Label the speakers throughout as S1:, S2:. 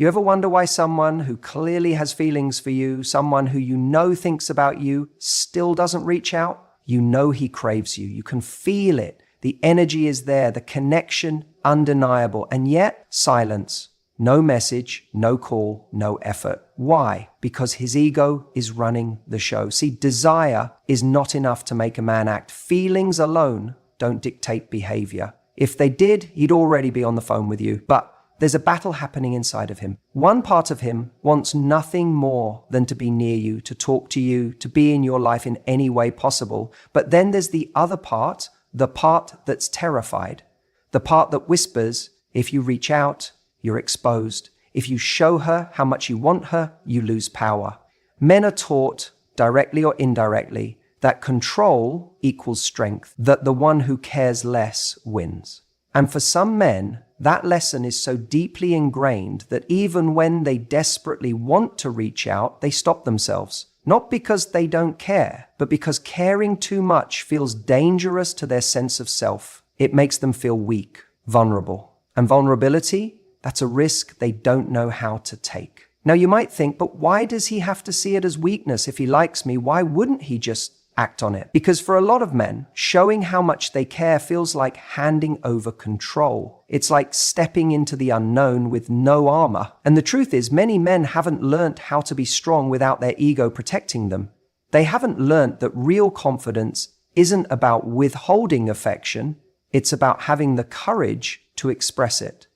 S1: You ever wonder why someone who clearly has feelings for you, someone who you know thinks about you, still doesn't reach out? You know he craves you. You can feel it. The energy is there, the connection undeniable, and yet silence. No message, no call, no effort. Why? Because his ego is running the show. See, desire is not enough to make a man act. Feelings alone don't dictate behavior. If they did, he'd already be on the phone with you. But there's a battle happening inside of him. One part of him wants nothing more than to be near you, to talk to you, to be in your life in any way possible. But then there's the other part, the part that's terrified. The part that whispers, if you reach out, you're exposed. If you show her how much you want her, you lose power. Men are taught, directly or indirectly, that control equals strength, that the one who cares less wins. And for some men, that lesson is so deeply ingrained that even when they desperately want to reach out, they stop themselves. Not because they don't care, but because caring too much feels dangerous to their sense of self. It makes them feel weak, vulnerable. And vulnerability, that's a risk they don't know how to take. Now you might think, but why does he have to see it as weakness? If he likes me, why wouldn't he just act on it? Because for a lot of men, showing how much they care feels like handing over control. It's like stepping into the unknown with no armor. And the truth is, many men haven't learnt how to be strong without their ego protecting them. They haven't learnt that real confidence isn't about withholding affection, it's about having the courage to express it.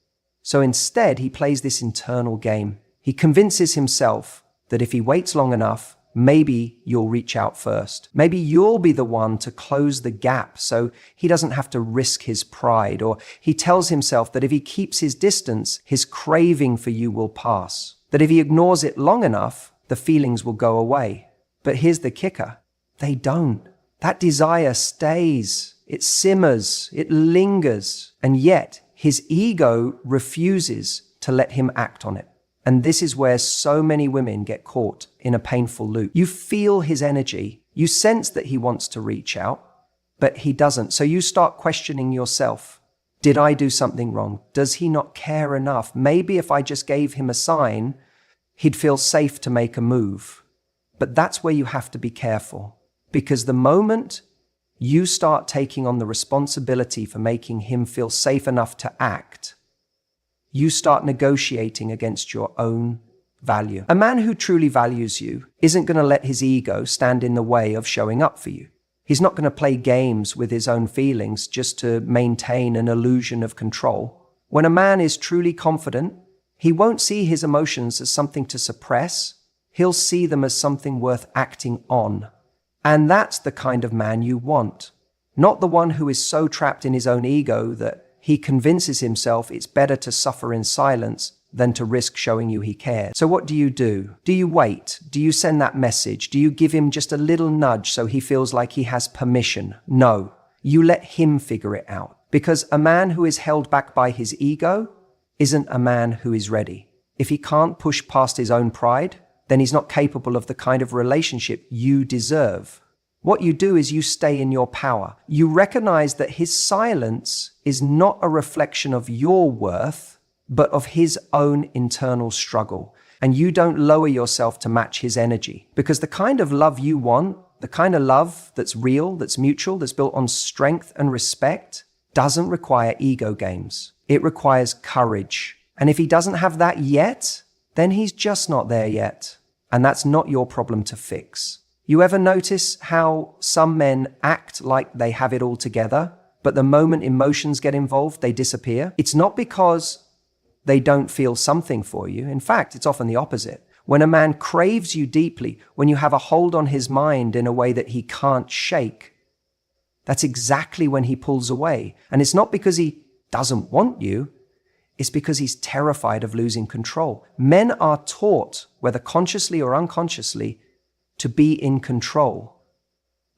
S1: So instead, he plays this internal game. He convinces himself that if he waits long enough, maybe you'll reach out first. Maybe you'll be the one to close the gap so he doesn't have to risk his pride. Or he tells himself that if he keeps his distance, his craving for you will pass. That if he ignores it long enough, the feelings will go away. But here's the kicker. They don't. That desire stays. It simmers. It lingers. And yet his ego refuses to let him act on it. And this is where so many women get caught in a painful loop. You feel his energy. You sense that he wants to reach out, but he doesn't. So you start questioning yourself. Did I do something wrong? Does he not care enough? Maybe if I just gave him a sign, he'd feel safe to make a move. But that's where you have to be careful. Because the moment you start taking on the responsibility for making him feel safe enough to act, you start negotiating against your own value. A man who truly values you isn't going to let his ego stand in the way of showing up for you. He's not going to play games with his own feelings just to maintain an illusion of control. When a man is truly confident, he won't see his emotions as something to suppress. He'll see them as something worth acting on. And that's the kind of man you want. Not the one who is so trapped in his own ego that he convinces himself it's better to suffer in silence than to risk showing you he cares. So what do? Do you wait? Do you send that message? Do you give him just a little nudge so he feels like he has permission? No. You let him figure it out. Because a man who is held back by his ego isn't a man who is ready. If he can't push past his own pride, then he's not capable of the kind of relationship you deserve. What you do is you stay in your power. You recognize that his silence is not a reflection of your worth, but of his own internal struggle. And you don't lower yourself to match his energy. Because the kind of love you want, the kind of love that's real, that's mutual, that's built on strength and respect, doesn't require ego games. It requires courage. And if he doesn't have that yet, then he's just not there yet. And that's not your problem to fix. You ever notice how some men act like they have it all together, but the moment emotions get involved, they disappear? It's not because they don't feel something for you. In fact, it's often the opposite. When a man craves you deeply, when you have a hold on his mind in a way that he can't shake, that's exactly when he pulls away. And it's not because he doesn't want you, it's because he's terrified of losing control. Men are taught, whether consciously or unconsciously, to be in control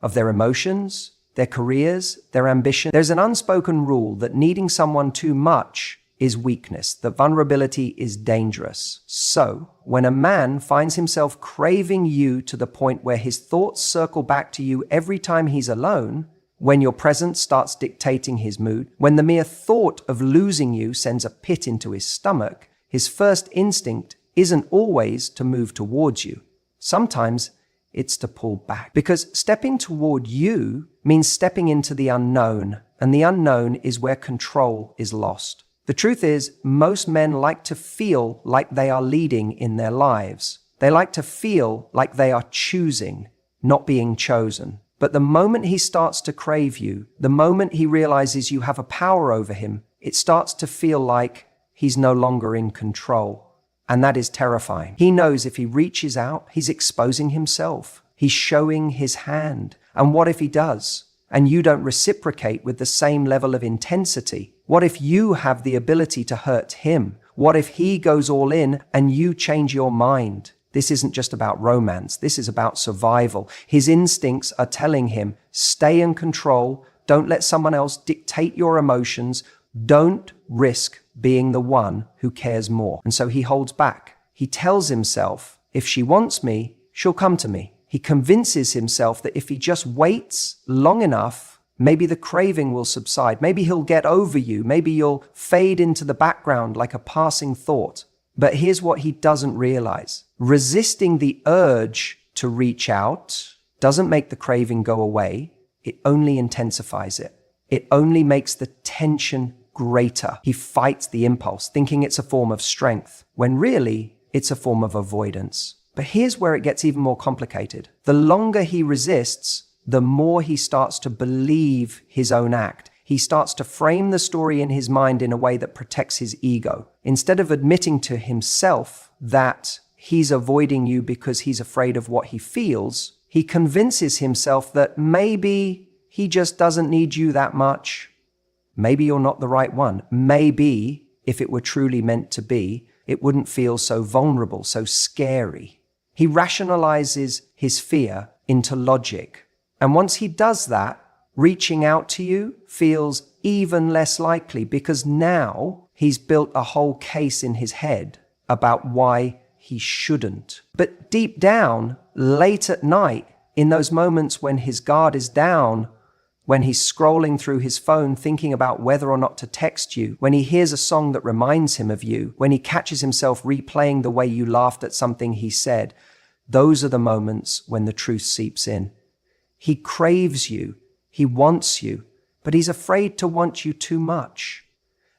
S1: of their emotions, their careers, their ambition. There's an unspoken rule that needing someone too much is weakness, that vulnerability is dangerous. So, when a man finds himself craving you to the point where his thoughts circle back to you every time he's alone, when your presence starts dictating his mood, when the mere thought of losing you sends a pit into his stomach, his first instinct isn't always to move towards you. Sometimes it's to pull back. Because stepping toward you means stepping into the unknown, and the unknown is where control is lost. The truth is, most men like to feel like they are leading in their lives. They like to feel like they are choosing, not being chosen. But the moment he starts to crave you, the moment he realizes you have a power over him, it starts to feel like he's no longer in control. And that is terrifying. He knows if he reaches out, he's exposing himself. He's showing his hand. And what if he does? And you don't reciprocate with the same level of intensity? What if you have the ability to hurt him? What if he goes all in and you change your mind? This isn't just about romance. This is about survival. His instincts are telling him, stay in control. Don't let someone else dictate your emotions. Don't risk being the one who cares more. And so he holds back. He tells himself, if she wants me, she'll come to me. He convinces himself that if he just waits long enough, maybe the craving will subside. Maybe he'll get over you. Maybe you'll fade into the background like a passing thought. But here's what he doesn't realize. Resisting the urge to reach out doesn't make the craving go away. It only intensifies it. It only makes the tension greater. He fights the impulse, thinking it's a form of strength, when really it's a form of avoidance. But here's where it gets even more complicated. The longer he resists, the more he starts to believe his own act. He starts to frame the story in his mind in a way that protects his ego. Instead of admitting to himself that he's avoiding you because he's afraid of what he feels, he convinces himself that maybe he just doesn't need you that much. Maybe you're not the right one. Maybe, if it were truly meant to be, it wouldn't feel so vulnerable, so scary. He rationalizes his fear into logic. And once he does that, reaching out to you feels even less likely because now he's built a whole case in his head about why he shouldn't. But deep down, late at night, in those moments when his guard is down, when he's scrolling through his phone thinking about whether or not to text you, when he hears a song that reminds him of you, when he catches himself replaying the way you laughed at something he said, those are the moments when the truth seeps in. He craves you, he wants you, but he's afraid to want you too much.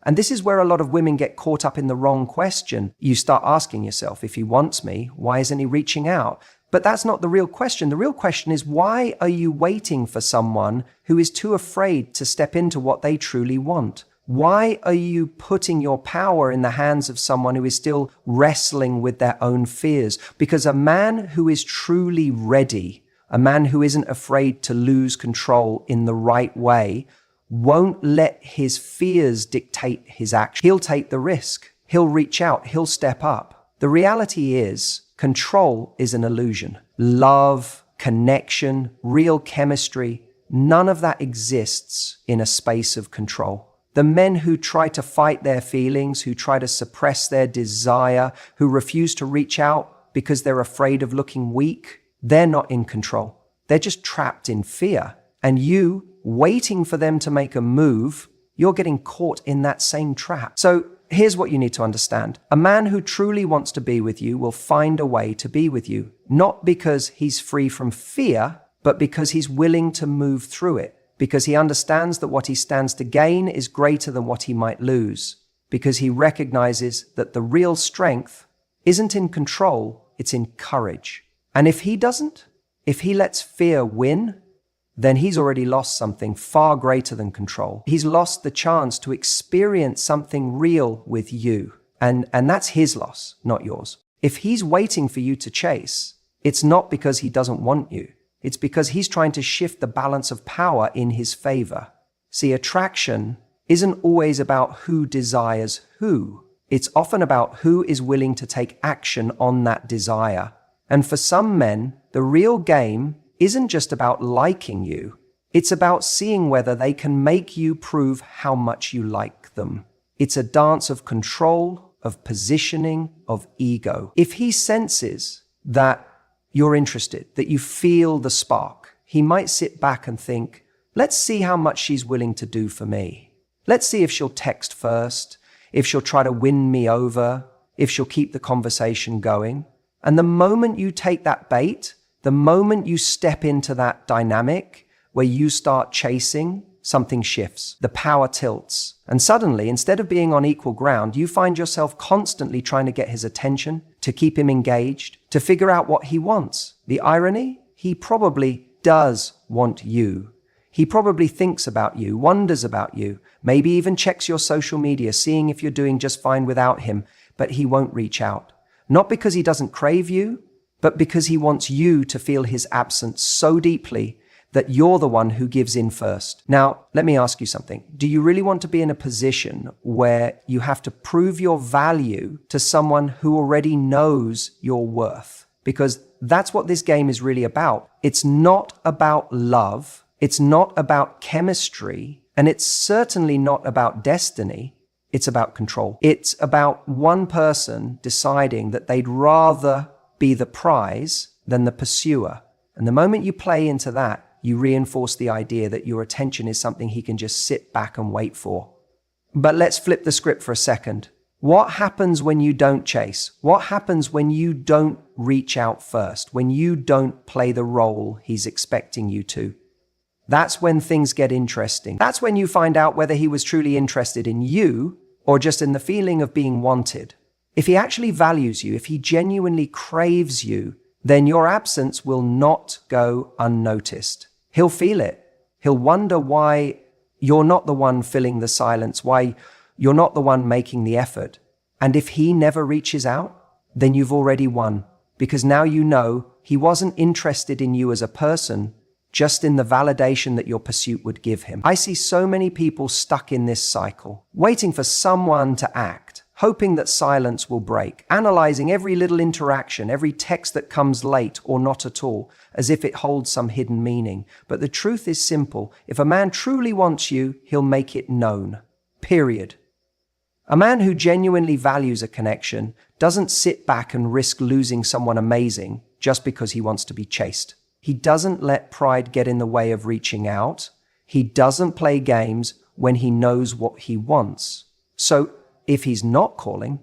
S1: And this is where a lot of women get caught up in the wrong question. You start asking yourself, if he wants me, why isn't he reaching out? But that's not the real question. The real question is, why are you waiting for someone who is too afraid to step into what they truly want? Why are you putting your power in the hands of someone who is still wrestling with their own fears? Because a man who is truly ready, a man who isn't afraid to lose control in the right way, won't let his fears dictate his action. He'll take the risk. He'll reach out. He'll step up. The reality is, control is an illusion. Love, connection, real chemistry, none of that exists in a space of control. The men who try to fight their feelings, who try to suppress their desire, who refuse to reach out because they're afraid of looking weak, they're not in control. They're just trapped in fear. And you, waiting for them to make a move, you're getting caught in that same trap. So here's what you need to understand. A man who truly wants to be with you will find a way to be with you, not because he's free from fear, but because he's willing to move through it, because he understands that what he stands to gain is greater than what he might lose, because he recognizes that the real strength isn't in control, it's in courage. And if he doesn't, if he lets fear win, then he's already lost something far greater than control. He's lost the chance to experience something real with you. And that's his loss, not yours. If he's waiting for you to chase, it's not because he doesn't want you. It's because he's trying to shift the balance of power in his favor. See, attraction isn't always about who desires who. It's often about who is willing to take action on that desire. And for some men, the real game isn't just about liking you. It's about seeing whether they can make you prove how much you like them. It's a dance of control, of positioning, of ego. If he senses that you're interested, that you feel the spark, he might sit back and think, let's see how much she's willing to do for me. Let's see if she'll text first, if she'll try to win me over, if she'll keep the conversation going. And the moment you take that bait, the moment you step into that dynamic where you start chasing, something shifts. The power tilts. And suddenly, instead of being on equal ground, you find yourself constantly trying to get his attention, to keep him engaged, to figure out what he wants. The irony? He probably does want you. He probably thinks about you, wonders about you, maybe even checks your social media, seeing if you're doing just fine without him, but he won't reach out. Not because he doesn't crave you, but because he wants you to feel his absence so deeply that you're the one who gives in first. Now, let me ask you something. Do you really want to be in a position where you have to prove your value to someone who already knows your worth? Because that's what this game is really about. It's not about love. It's not about chemistry. And it's certainly not about destiny. It's about control. It's about one person deciding that they'd rather be the prize than the pursuer. And the moment you play into that, you reinforce the idea that your attention is something he can just sit back and wait for. But let's flip the script for a second. What happens when you don't chase? What happens when you don't reach out first? When you don't play the role he's expecting you to? That's when things get interesting. That's when you find out whether he was truly interested in you or just in the feeling of being wanted. If he actually values you, if he genuinely craves you, then your absence will not go unnoticed. He'll feel it. He'll wonder why you're not the one filling the silence, why you're not the one making the effort. And if he never reaches out, then you've already won, because now you know he wasn't interested in you as a person, just in the validation that your pursuit would give him. I see so many people stuck in this cycle, waiting for someone to act, hoping that silence will break, analyzing every little interaction, every text that comes late or not at all, as if it holds some hidden meaning. But the truth is simple. If a man truly wants you, he'll make it known. Period. A man who genuinely values a connection doesn't sit back and risk losing someone amazing just because he wants to be chased. He doesn't let pride get in the way of reaching out. He doesn't play games when he knows what he wants. So if he's not calling,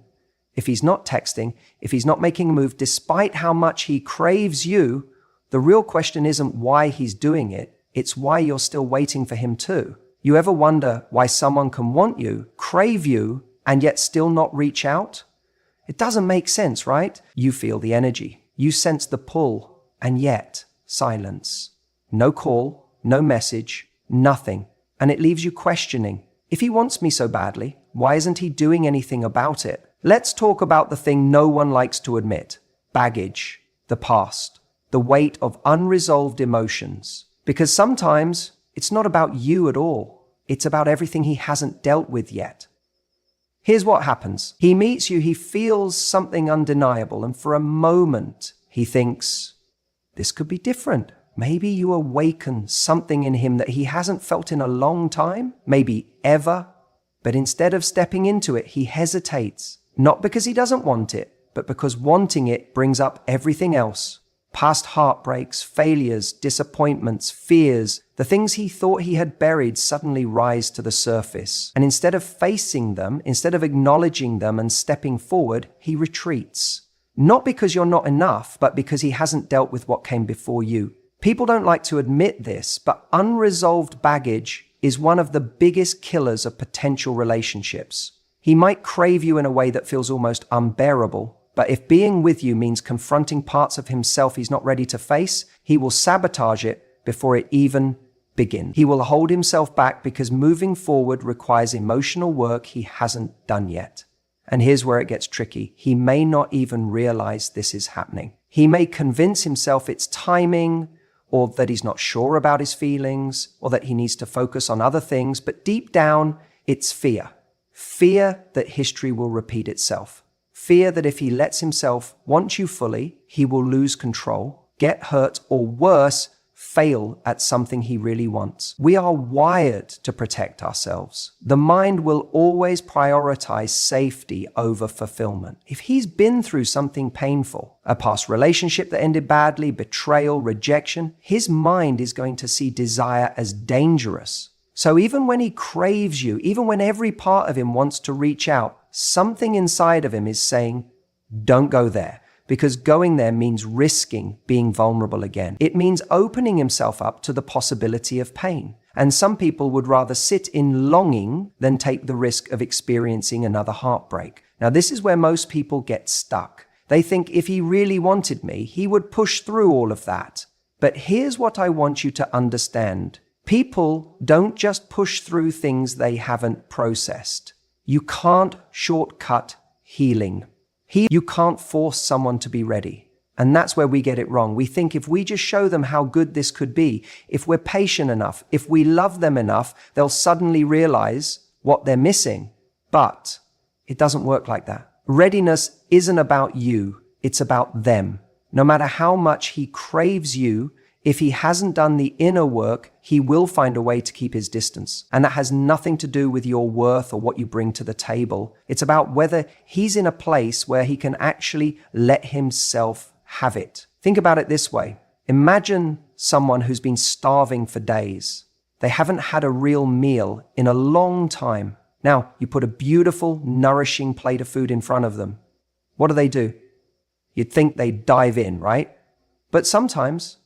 S1: if he's not texting, if he's not making a move, despite how much he craves you, the real question isn't why he's doing it. It's why you're still waiting for him too. You ever wonder why someone can want you, crave you, and yet still not reach out? It doesn't make sense, right? You feel the energy. You sense the pull, and yet silence. No call, no message, nothing. And it leaves you questioning. If he wants me so badly, why isn't he doing anything about it? Let's talk about the thing no one likes to admit. Baggage, the past, the weight of unresolved emotions. Because sometimes it's not about you at all. It's about everything he hasn't dealt with yet. Here's what happens. He meets you, he feels something undeniable, and for a moment he thinks, this could be different. Maybe you awaken something in him that he hasn't felt in a long time, maybe ever. But instead of stepping into it, he hesitates. Not because he doesn't want it, but because wanting it brings up everything else. Past heartbreaks, failures, disappointments, fears, the things he thought he had buried suddenly rise to the surface. And instead of facing them, instead of acknowledging them and stepping forward, he retreats. Not because you're not enough, but because he hasn't dealt with what came before you. People don't like to admit this, but unresolved baggage is one of the biggest killers of potential relationships. He might crave you in a way that feels almost unbearable, but if being with you means confronting parts of himself he's not ready to face, he will sabotage it before it even begins. He will hold himself back because moving forward requires emotional work he hasn't done yet. And here's where it gets tricky. He may not even realize this is happening. He may convince himself it's timing, or that he's not sure about his feelings, or that he needs to focus on other things, but deep down, it's fear. Fear that history will repeat itself. Fear that if he lets himself want you fully, he will lose control, get hurt, or worse, fail at something he really wants. We are wired to protect ourselves. The mind will always prioritize safety over fulfillment. If he's been through something painful, a past relationship that ended badly, betrayal, rejection, his mind is going to see desire as dangerous. So even when he craves you, even when every part of him wants to reach out, something inside of him is saying, don't go there. Because going there means risking being vulnerable again. It means opening himself up to the possibility of pain. And some people would rather sit in longing than take the risk of experiencing another heartbreak. Now, this is where most people get stuck. They think if he really wanted me, he would push through all of that. But here's what I want you to understand. People don't just push through things they haven't processed. You can't shortcut healing. You can't force someone to be ready. And that's where we get it wrong. We think if we just show them how good this could be, if we're patient enough, if we love them enough, they'll suddenly realize what they're missing. But it doesn't work like that. Readiness isn't about you. It's about them. No matter how much he craves you, if he hasn't done the inner work, he will find a way to keep his distance. And that has nothing to do with your worth or what you bring to the table. It's about whether he's in a place where he can actually let himself have it. Think about it this way. Imagine someone who's been starving for days. They haven't had a real meal in a long time. Now, you put a beautiful, nourishing plate of food in front of them. What do? You'd think they'd dive in, right? But sometimes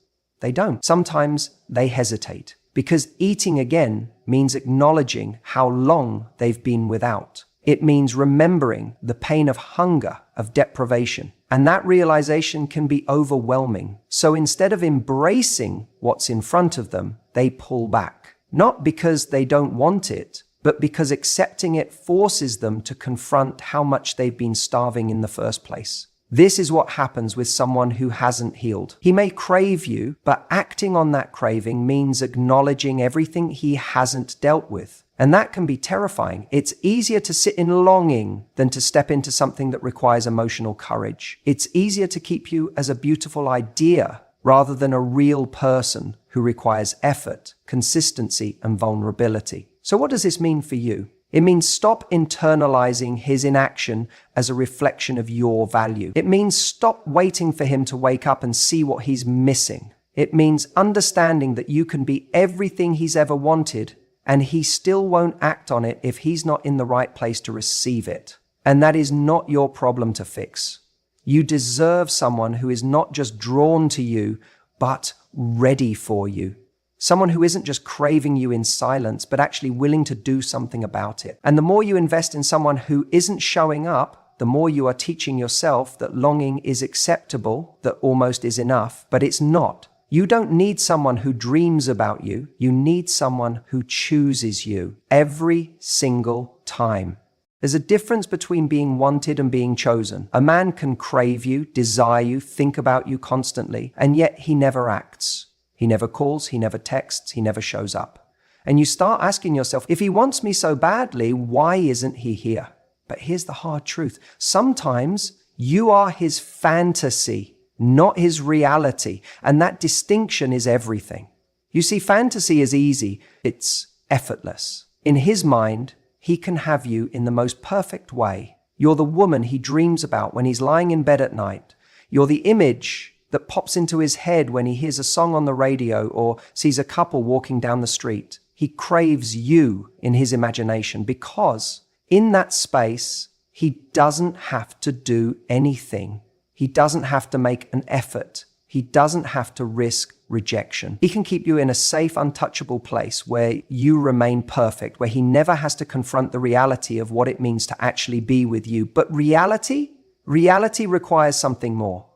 S1: they don't. Sometimes they hesitate because eating again means acknowledging how long they've been without. It means remembering the pain of hunger, of deprivation. And that realization can be overwhelming. So instead of embracing what's in front of them, they pull back. Not because they don't want it, but because accepting it forces them to confront how much they've been starving in the first place. This is what happens with someone who hasn't healed. He may crave you, but acting on that craving means acknowledging everything he hasn't dealt with. And that can be terrifying. It's easier to sit in longing than to step into something that requires emotional courage. It's easier to keep you as a beautiful idea rather than a real person who requires effort, consistency, and vulnerability. So what does this mean for you? It means stop internalizing his inaction as a reflection of your value. It means stop waiting for him to wake up and see what he's missing. It means understanding that you can be everything he's ever wanted, and he still won't act on it if he's not in the right place to receive it. And that is not your problem to fix. You deserve someone who is not just drawn to you, but ready for you. Someone who isn't just craving you in silence, but actually willing to do something about it. And the more you invest in someone who isn't showing up, the more you are teaching yourself that longing is acceptable, that almost is enough, but it's not. You don't need someone who dreams about you. You need someone who chooses you every single time. There's a difference between being wanted and being chosen. A man can crave you, desire you, think about you constantly, and yet he never acts. He never calls, he never texts, he never shows up. And you start asking yourself, if he wants me so badly, why isn't he here? But here's the hard truth. Sometimes you are his fantasy, not his reality. And that distinction is everything. You see, fantasy is easy. It's effortless. In his mind, he can have you in the most perfect way. You're the woman he dreams about when he's lying in bed at night. You're the image that pops into his head when he hears a song on the radio or sees a couple walking down the street. He craves you in his imagination because in that space, he doesn't have to do anything. He doesn't have to make an effort. He doesn't have to risk rejection. He can keep you in a safe, untouchable place where you remain perfect, where he never has to confront the reality of what it means to actually be with you. But reality requires something more.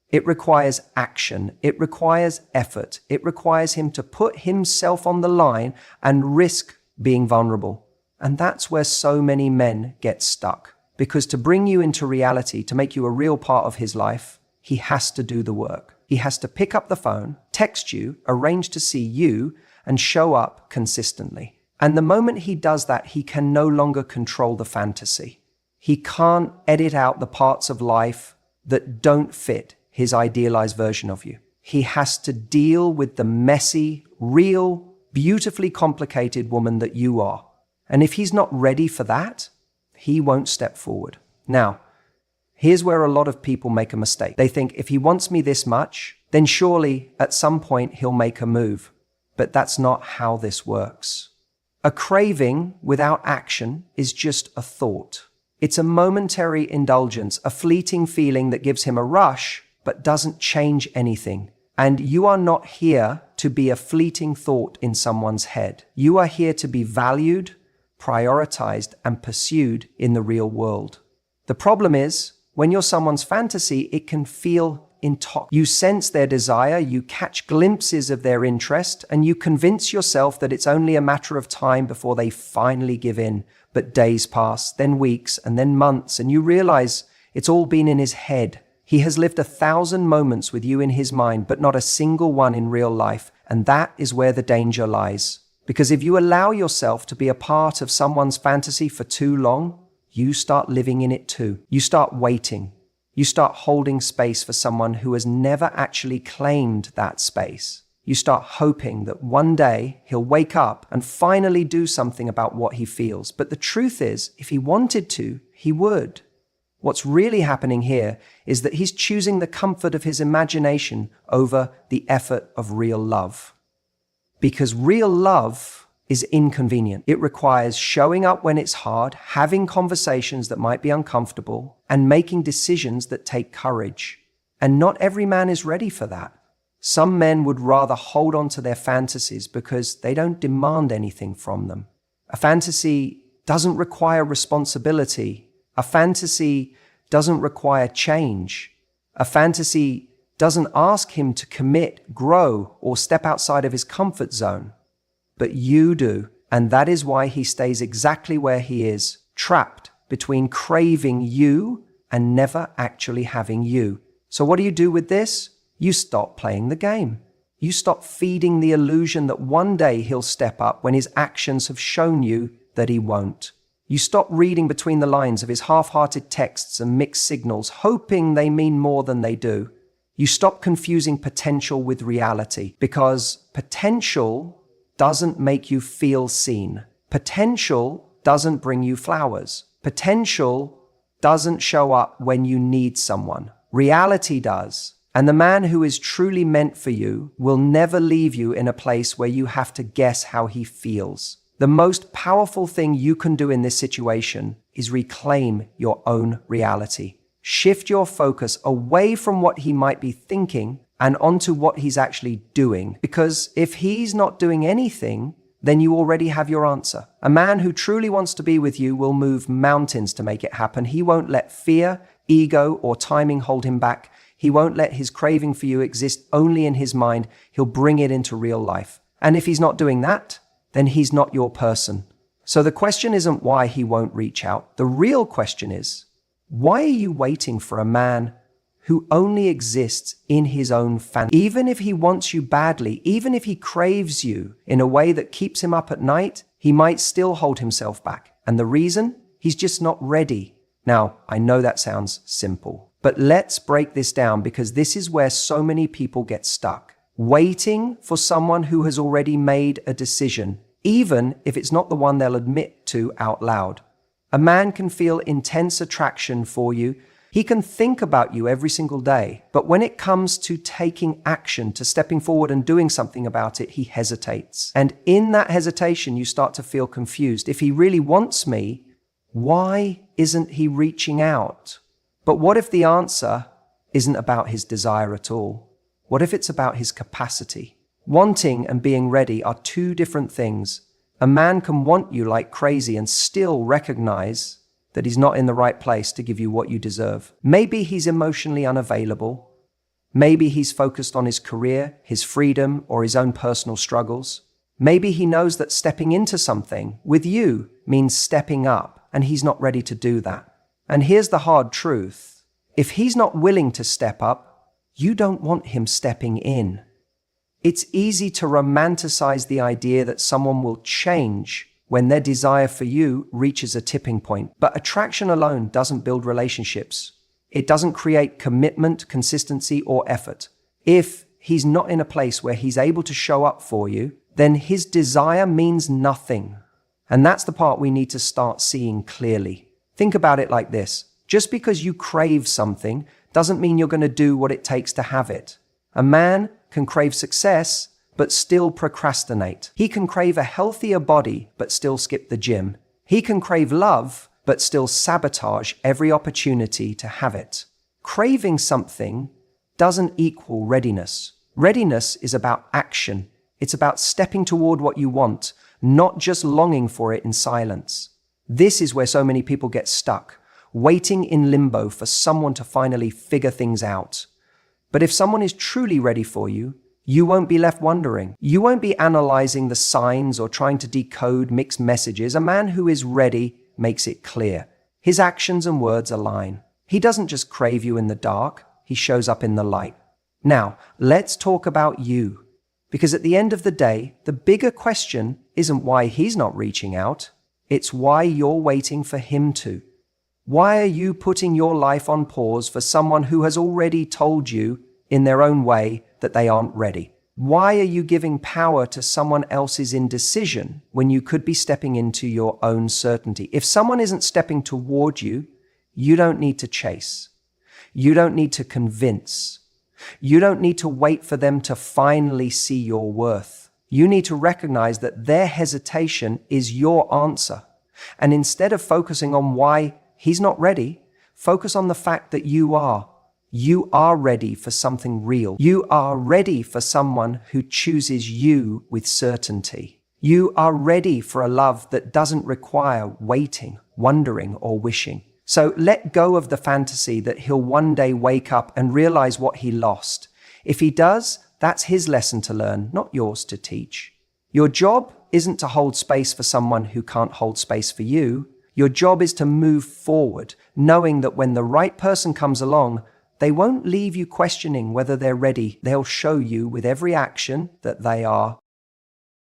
S1: It requires action. It requires effort. It requires him to put himself on the line and risk being vulnerable. And that's where so many men get stuck. Because to bring you into reality, to make you a real part of his life, he has to do the work. He has to pick up the phone, text you, arrange to see you, and show up consistently. And the moment he does that, he can no longer control the fantasy. He can't edit out the parts of life that don't fit his idealized version of you. He has to deal with the messy, real, beautifully complicated woman that you are. And if he's not ready for that, he won't step forward. Now, here's where a lot of people make a mistake. They think if he wants me this much, then surely at some point he'll make a move. But that's not how this works. A craving without action is just a thought. It's a momentary indulgence, a fleeting feeling that gives him a rush, but doesn't change anything. And you are not here to be a fleeting thought in someone's head. You are here to be valued, prioritized, and pursued in the real world. The problem is, when you're someone's fantasy, it can feel intoxicating. You sense their desire, you catch glimpses of their interest, and you convince yourself that it's only a matter of time before they finally give in. But days pass, then weeks, and then months, and you realize it's all been in his head. He has lived 1,000 moments with you in his mind, but not a single one in real life. And that is where the danger lies. Because if you allow yourself to be a part of someone's fantasy for too long, you start living in it too. You start waiting. You start holding space for someone who has never actually claimed that space. You start hoping that one day he'll wake up and finally do something about what he feels. But the truth is, if he wanted to, he would. What's really happening here is that he's choosing the comfort of his imagination over the effort of real love. Because real love is inconvenient. It requires showing up when it's hard, having conversations that might be uncomfortable, and making decisions that take courage. And not every man is ready for that. Some men would rather hold on to their fantasies because they don't demand anything from them. A fantasy doesn't require responsibility. A fantasy doesn't require change. A fantasy doesn't ask him to commit, grow, or step outside of his comfort zone. But you do, and that is why he stays exactly where he is, trapped between craving you and never actually having you. So what do you do with this? You stop playing the game. You stop feeding the illusion that one day he'll step up when his actions have shown you that he won't. You stop reading between the lines of his half-hearted texts and mixed signals, hoping they mean more than they do. You stop confusing potential with reality, because potential doesn't make you feel seen. Potential doesn't bring you flowers. Potential doesn't show up when you need someone. Reality does. And the man who is truly meant for you will never leave you in a place where you have to guess how he feels. The most powerful thing you can do in this situation is reclaim your own reality. Shift your focus away from what he might be thinking and onto what he's actually doing. Because if he's not doing anything, then you already have your answer. A man who truly wants to be with you will move mountains to make it happen. He won't let fear, ego, or timing hold him back. He won't let his craving for you exist only in his mind. He'll bring it into real life. And if he's not doing that, then he's not your person. So the question isn't why he won't reach out. The real question is, why are you waiting for a man who only exists in his own fantasy? Even if he wants you badly, even if he craves you in a way that keeps him up at night, he might still hold himself back. And the reason? He's just not ready. Now, I know that sounds simple, but let's break this down, because this is where so many people get stuck. Waiting for someone who has already made a decision, even if it's not the one they'll admit to out loud. A man can feel intense attraction for you. He can think about you every single day. But when it comes to taking action, to stepping forward and doing something about it, he hesitates. And in that hesitation, you start to feel confused. If he really wants me, why isn't he reaching out? But what if the answer isn't about his desire at all? What if it's about his capacity? Wanting and being ready are two different things. A man can want you like crazy and still recognize that he's not in the right place to give you what you deserve. Maybe he's emotionally unavailable. Maybe he's focused on his career, his freedom, or his own personal struggles. Maybe he knows that stepping into something with you means stepping up, and he's not ready to do that. And here's the hard truth. If he's not willing to step up, you don't want him stepping in. It's easy to romanticize the idea that someone will change when their desire for you reaches a tipping point. But attraction alone doesn't build relationships. It doesn't create commitment, consistency, or effort. If he's not in a place where he's able to show up for you, then his desire means nothing. And that's the part we need to start seeing clearly. Think about it like this. Just because you crave something doesn't mean you're going to do what it takes to have it. A man can crave success, but still procrastinate. He can crave a healthier body, but still skip the gym. He can crave love, but still sabotage every opportunity to have it. Craving something doesn't equal readiness. Readiness is about action. It's about stepping toward what you want, not just longing for it in silence. This is where so many people get stuck, waiting in limbo for someone to finally figure things out. But if someone is truly ready for you, you won't be left wondering. You won't be analyzing the signs or trying to decode mixed messages. A man who is ready makes it clear. His actions and words align. He doesn't just crave you in the dark, he shows up in the light. Now, let's talk about you. Because at the end of the day, the bigger question isn't why he's not reaching out. It's why you're waiting for him to. Why are you putting your life on pause for someone who has already told you, in their own way, that they aren't ready? Why are you giving power to someone else's indecision when you could be stepping into your own certainty? If someone isn't stepping toward you, you don't need to chase. You don't need to convince. You don't need to wait for them to finally see your worth. You need to recognize that their hesitation is your answer. And instead of focusing on why he's not ready, focus on the fact that you are. You are ready for something real. You are ready for someone who chooses you with certainty. You are ready for a love that doesn't require waiting, wondering, or wishing. So let go of the fantasy that he'll one day wake up and realize what he lost. If he does, that's his lesson to learn, not yours to teach. Your job isn't to hold space for someone who can't hold space for you. Your job is to move forward, knowing that when the right person comes along, they won't leave you questioning whether they're ready. They'll show you with every action that they are